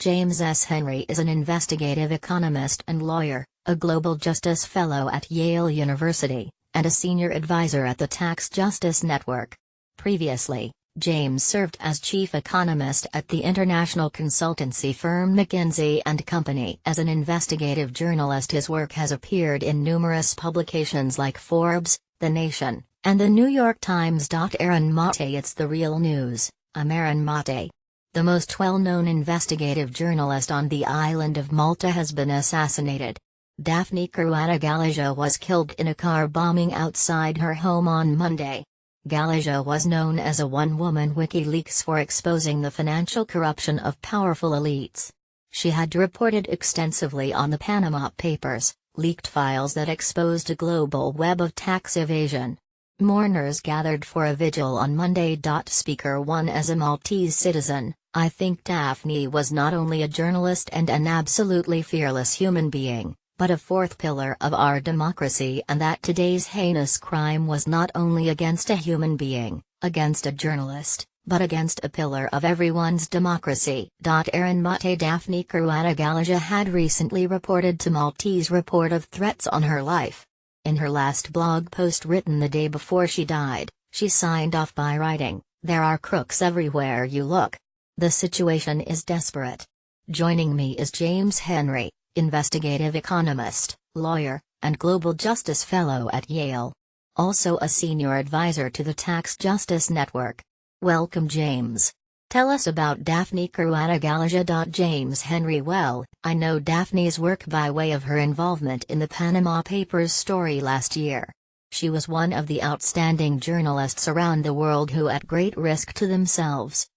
James S. Henry is an investigative economist and lawyer, a global justice fellow at Yale University, and a senior advisor at the Tax Justice Network. Previously, James served as chief economist at the international consultancy firm McKinsey & Company. As an investigative journalist, his work has appeared in numerous publications like Forbes, The Nation, and The New York Times. Aaron Mate. It's the real news. I'm Aaron Mate. The most well-known investigative journalist on the island of Malta has been assassinated. Daphne Caruana Galizia was killed in a car bombing outside her home on Monday. Galizia was known as a one-woman WikiLeaks for exposing the financial corruption of powerful elites. She had reported extensively on the Panama Papers, leaked files that exposed a global web of tax evasion. Mourners gathered for a vigil on Monday. Speaker 1. As a Maltese citizen, I think Daphne was not only a journalist and an absolutely fearless human being, but a fourth pillar of our democracy, and that today's heinous crime was not only against a human being, against a journalist, but against a pillar of everyone's democracy. Aaron Mate. Daphne Caruana Galizia had recently reported to Maltese report of threats on her life. In her last blog post written the day before she died, she signed off by writing, "There are crooks everywhere you look. The situation is desperate." Joining me is James Henry, investigative economist, lawyer, and global justice fellow at Yale. Also a senior advisor to the Tax Justice Network. Welcome, James. Tell us about Daphne Caruana Galizia. James Henry. Well, I know Daphne's work by way of her involvement in the Panama Papers story last year. She was one of the outstanding journalists around the world who, at great risk to themselves,